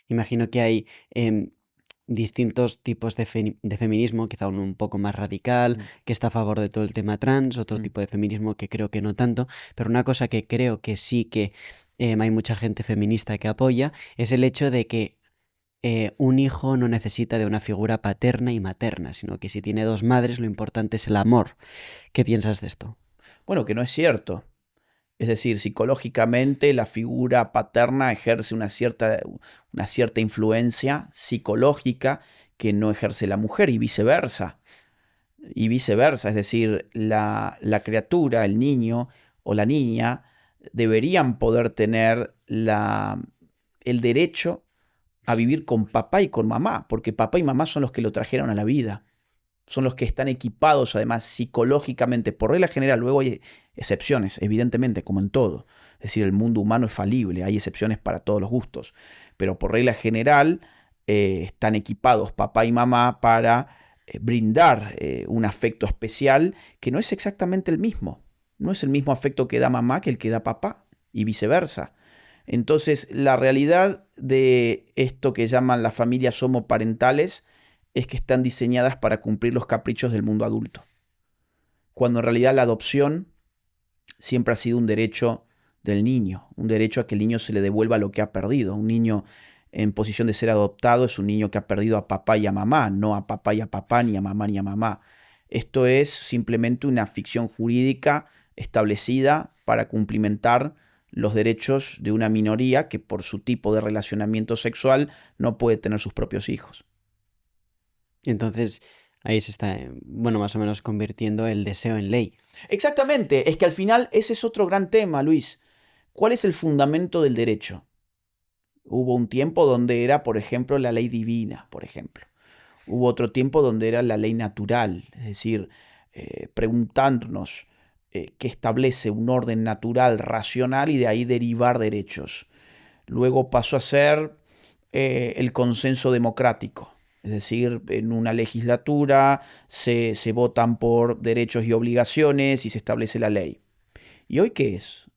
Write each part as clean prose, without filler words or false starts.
Imagino que hay distintos tipos de feminismo, quizá uno un poco más radical, Mm, que está a favor de todo el tema trans, otro mm. tipo de feminismo que creo que no tanto, pero una cosa que creo que sí que hay mucha gente feminista que apoya es el hecho de que un hijo no necesita de una figura paterna y materna, sino que si tiene dos madres lo importante es el amor. ¿Qué piensas de esto? Bueno, que no es cierto. Es decir, psicológicamente la figura paterna ejerce una cierta influencia psicológica que no ejerce la mujer y viceversa. Y viceversa, es decir, la criatura, el niño o la niña deberían poder tener el derecho a vivir con papá y con mamá, porque papá y mamá son los que lo trajeron a la vida, son los que están equipados además psicológicamente, por regla general. Luego hay excepciones, evidentemente, como en todo. Es decir, el mundo humano es falible, hay excepciones para todos los gustos, pero por regla general están equipados papá y mamá para brindar un afecto especial que no es exactamente el mismo. No es el mismo afecto que da mamá que el que da papá y viceversa. Entonces, la realidad de esto que llaman las familias homoparentales es que están diseñadas para cumplir los caprichos del mundo adulto, cuando en realidad la adopción siempre ha sido un derecho del niño, un derecho a que el niño se le devuelva lo que ha perdido. Un niño en posición de ser adoptado es un niño que ha perdido a papá y a mamá, no a papá y a papá, ni a mamá ni a mamá. Esto es simplemente una ficción jurídica establecida para cumplimentar los derechos de una minoría que por su tipo de relacionamiento sexual no puede tener sus propios hijos. Y entonces ahí se está, bueno, más o menos convirtiendo el deseo en ley. Exactamente, es que al final ese es otro gran tema, Luis. ¿Cuál es el fundamento del derecho? Hubo un tiempo donde era, por ejemplo, la ley divina, por ejemplo. Hubo otro tiempo donde era la ley natural, es decir, preguntarnos qué establece un orden natural, racional y de ahí derivar derechos. Luego pasó a ser el consenso democrático, es decir, en una legislatura se votan por derechos y obligaciones y se establece la ley. ¿Y hoy qué es?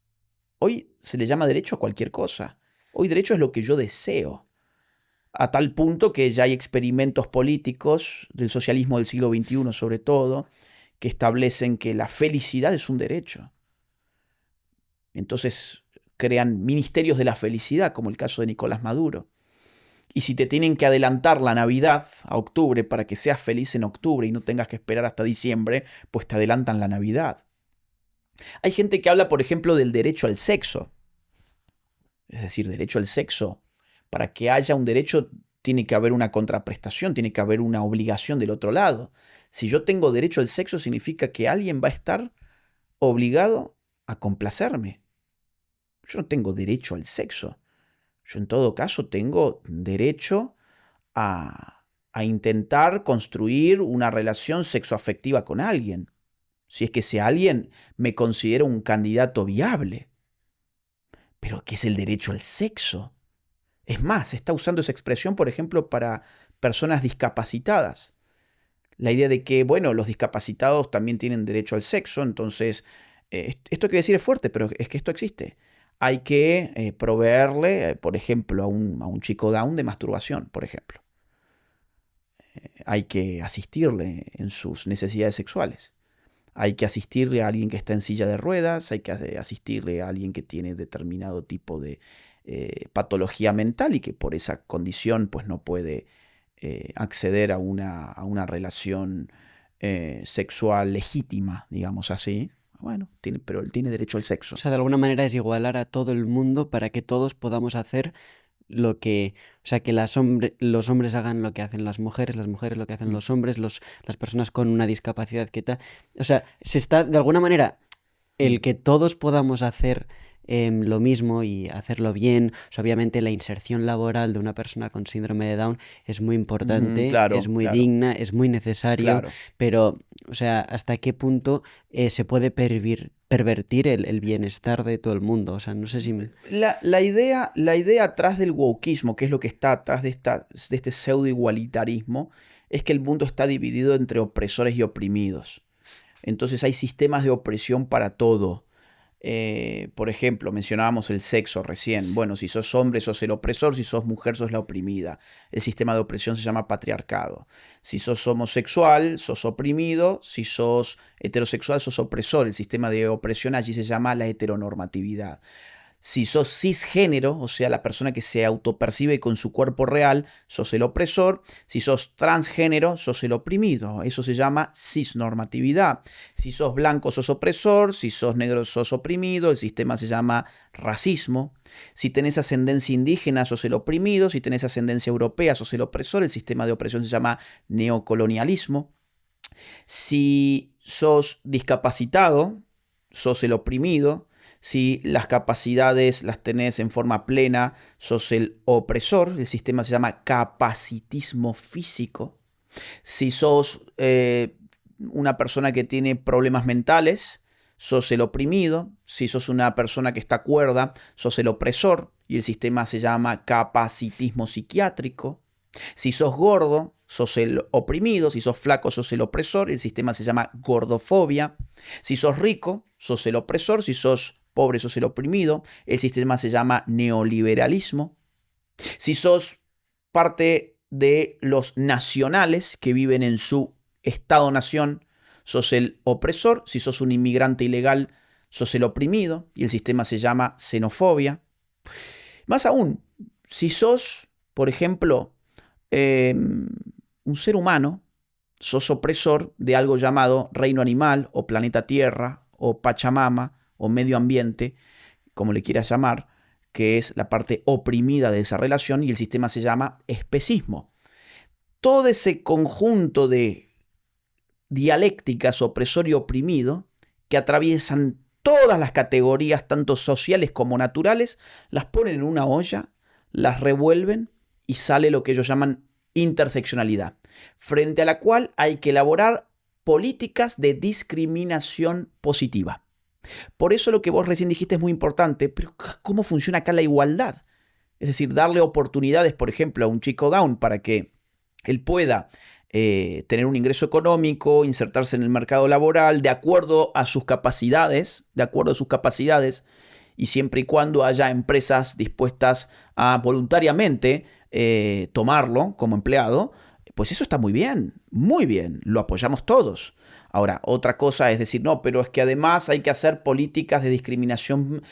Hoy se le llama derecho a cualquier cosa. Hoy derecho es lo que yo deseo. A tal punto que ya hay experimentos políticos del socialismo del siglo XXI sobre todo, que establecen que la felicidad es un derecho. Entonces crean ministerios de la felicidad, como el caso de Nicolás Maduro. Y si te tienen que adelantar la Navidad a octubre para que seas feliz en octubre y no tengas que esperar hasta diciembre, pues te adelantan la Navidad. Hay gente que habla, por ejemplo, del derecho al sexo. Es decir, derecho al sexo. Para que haya un derecho tiene que haber una contraprestación, tiene que haber una obligación del otro lado. Si yo tengo derecho al sexo significa que alguien va a estar obligado a complacerme. Yo no tengo derecho al sexo. Yo en todo caso tengo derecho a intentar construir una relación sexoafectiva con alguien. Si es que ese alguien me considera un candidato viable. Pero ¿qué es el derecho al sexo? Es más, se está usando esa expresión, por ejemplo, para personas discapacitadas. La idea de que, bueno, los discapacitados también tienen derecho al sexo, entonces, esto que decir es fuerte, pero es que esto existe. Hay que proveerle, por ejemplo, a un chico down de masturbación, por ejemplo. Hay que asistirle en sus necesidades sexuales. Hay que asistirle a alguien que está en silla de ruedas, hay que asistirle a alguien que tiene determinado tipo de patología mental y que por esa condición pues no puede acceder a una relación sexual legítima, digamos así. Bueno, pero él tiene derecho al O sexo. sea, de alguna manera es igualar a todo el mundo para que todos podamos hacer lo que, o sea, que los hombres hagan lo que hacen las mujeres lo que hacen Mm. los hombres, las personas con una discapacidad que tal. O sea, se está, de alguna manera, el Mm. que todos podamos hacer lo mismo y hacerlo bien. O sea, obviamente la inserción laboral de una persona con síndrome de Down es muy Ujú, importante, es claro, muy claro, digna, es muy necesario, claro. pero, o sea, ¿hasta qué punto se puede pervertir el bienestar de todo el mundo? O sea, no sé si... La idea atrás del wokismo, que es lo que está atrás de este pseudo igualitarismo, es que el mundo está dividido entre opresores y oprimidos. Entonces hay sistemas de opresión para todo. Por ejemplo, mencionábamos el sexo recién. Bueno, si sos hombre, sos el opresor, si sos mujer, sos la oprimida. El sistema de opresión se llama patriarcado. Si sos homosexual, sos oprimido. Si sos heterosexual, sos opresor. El sistema de opresión allí se llama la heteronormatividad. Si sos cisgénero, o sea, la persona que se autopercibe con su cuerpo real, sos el opresor. Si sos transgénero, sos el oprimido. Eso se llama cisnormatividad. Si sos blanco, sos opresor. Si sos negro, sos oprimido. El sistema se llama racismo. Si tenés ascendencia indígena, sos el oprimido. Si tenés ascendencia europea, sos el opresor. El sistema de opresión se llama neocolonialismo. Si sos discapacitado, sos el oprimido. Si las capacidades las tenés en forma plena, sos el opresor. El sistema se llama capacitismo físico. Si sos una persona que tiene problemas mentales, sos el oprimido. Si sos una persona que está cuerda, sos el opresor. Y el sistema se llama capacitismo psiquiátrico. Si sos gordo, sos el oprimido. Si sos flaco, sos el opresor. El sistema se llama gordofobia. Si sos rico, sos el opresor. Si sos pobre, sos el oprimido. El sistema se llama neoliberalismo. Si sos parte de los nacionales que viven en su Estado-nación, sos el opresor. Si sos un inmigrante ilegal, sos el oprimido. Y el sistema se llama xenofobia. Más aún, si sos, por ejemplo, un ser humano, sos opresor de algo llamado reino animal o planeta Tierra o Pachamama o medio ambiente, como le quieras llamar, que es la parte oprimida de esa relación, y el sistema se llama especismo. Todo ese conjunto de dialécticas opresor y oprimido que atraviesan todas las categorías, tanto sociales como naturales, las ponen en una olla, las revuelven y sale lo que ellos llaman interseccionalidad, frente a la cual hay que elaborar políticas de discriminación positiva. Por eso lo que vos recién dijiste es muy importante, pero ¿cómo funciona acá la igualdad? Es decir, darle oportunidades, por ejemplo, a un chico down para que él pueda tener un ingreso económico, insertarse en el mercado laboral de acuerdo a sus capacidades, y siempre y cuando haya empresas dispuestas a voluntariamente tomarlo como empleado, pues eso está muy bien, lo apoyamos todos. Ahora, otra cosa es decir, no, pero es que además hay que hacer políticas de discriminación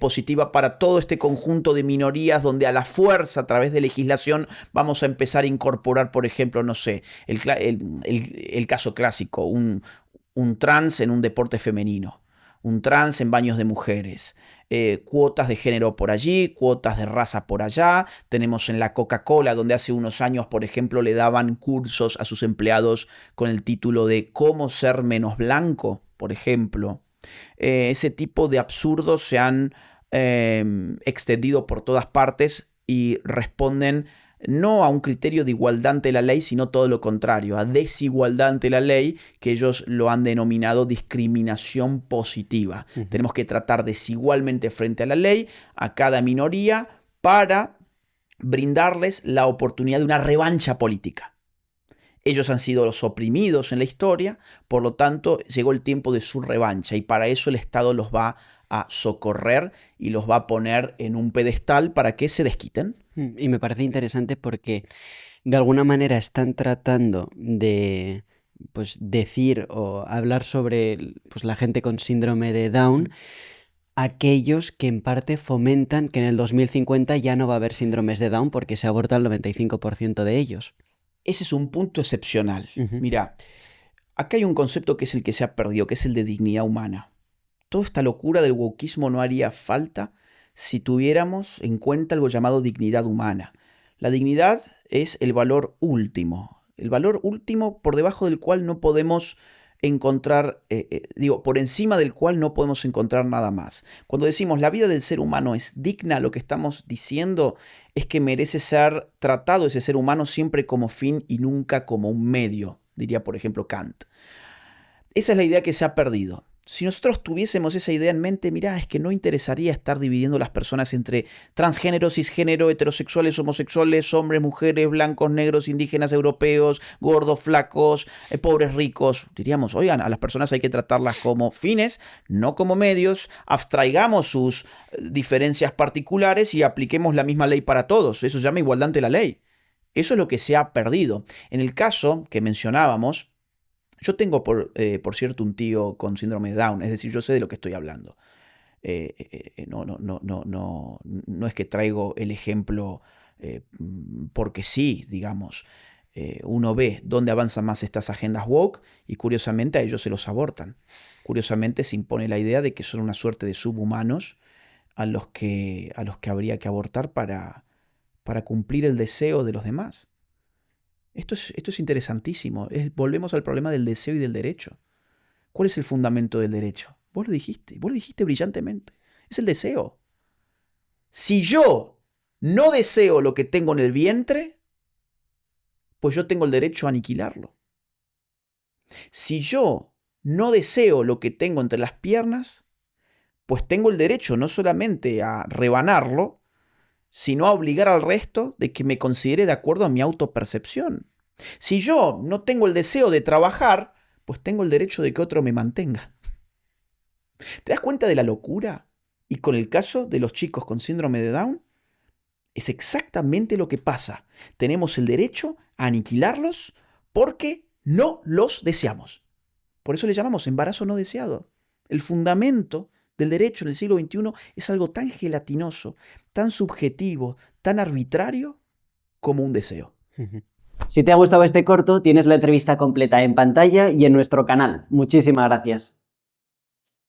positiva para todo este conjunto de minorías donde a la fuerza, a través de legislación, vamos a empezar a incorporar, por ejemplo, no sé, el caso clásico, un trans en un deporte femenino, un trans en baños de mujeres, cuotas de género por allí, cuotas de raza por allá. Tenemos en la Coca-Cola, donde hace unos años, por ejemplo, le daban cursos a sus empleados con el título de cómo ser menos blanco, por ejemplo. Ese tipo de absurdos se han extendido por todas partes y responden no a un criterio de igualdad ante la ley, sino todo lo contrario, a desigualdad ante la ley, que ellos lo han denominado discriminación positiva. Tenemos que tratar desigualmente frente a la ley a cada minoría para brindarles la oportunidad de una revancha política. Ellos han sido los oprimidos en la historia, por lo tanto llegó el tiempo de su revancha y para eso el Estado los va a socorrer y los va a poner en un pedestal para que se desquiten. Y me parece interesante porque de alguna manera están tratando de pues, decir o hablar sobre pues, la gente con síndrome de Down, aquellos que en parte fomentan que en el 2050 ya no va a haber síndromes de Down porque se aborta el 95% de ellos. Ese es un punto excepcional. Mira, acá hay un concepto que es el que se ha perdido, que es el de dignidad humana. Toda esta locura del wokismo no haría falta si tuviéramos en cuenta algo llamado dignidad humana. La dignidad es el valor último por debajo del cual no podemos encontrar, por encima del cual no podemos encontrar nada más. Cuando decimos la vida del ser humano es digna, lo que estamos diciendo es que merece ser tratado ese ser humano siempre como fin y nunca como un medio, diría por ejemplo Kant. Esa es la idea que se ha perdido. Si nosotros tuviésemos esa idea en mente, mirá, es que no interesaría estar dividiendo las personas entre transgénero, cisgénero, heterosexuales, homosexuales, hombres, mujeres, blancos, negros, indígenas, europeos, gordos, flacos, pobres, ricos. Diríamos, oigan, a las personas hay que tratarlas como fines, no como medios, abstraigamos sus diferencias particulares y apliquemos la misma ley para todos. Eso se llama igualdad ante la ley. Eso es lo que se ha perdido. En el caso que mencionábamos, yo tengo, por cierto, un tío con síndrome de Down, es decir, yo sé de lo que estoy hablando. No es que traigo el ejemplo porque sí, digamos. Uno ve dónde avanzan más estas agendas woke y curiosamente a ellos se los abortan. Curiosamente se impone la idea de que son una suerte de subhumanos a los que habría que abortar para cumplir el deseo de los demás. Esto es interesantísimo. Volvemos al problema del deseo y del derecho. ¿Cuál es el fundamento del derecho? Vos lo dijiste brillantemente. Es el deseo. Si yo no deseo lo que tengo en el vientre, pues yo tengo el derecho a aniquilarlo. Si yo no deseo lo que tengo entre las piernas, pues tengo el derecho no solamente a rebanarlo, sino a obligar al resto de que me considere de acuerdo a mi autopercepción. Si yo no tengo el deseo de trabajar, pues tengo el derecho de que otro me mantenga. ¿Te das cuenta de la locura? Y con el caso de los chicos con síndrome de Down, es exactamente lo que pasa. Tenemos el derecho a aniquilarlos porque no los deseamos. Por eso le llamamos embarazo no deseado. El fundamento del derecho en el siglo XXI es algo tan gelatinoso, tan subjetivo, tan arbitrario como un deseo. Si te ha gustado este corto, tienes la entrevista completa en pantalla y en nuestro canal. Muchísimas gracias.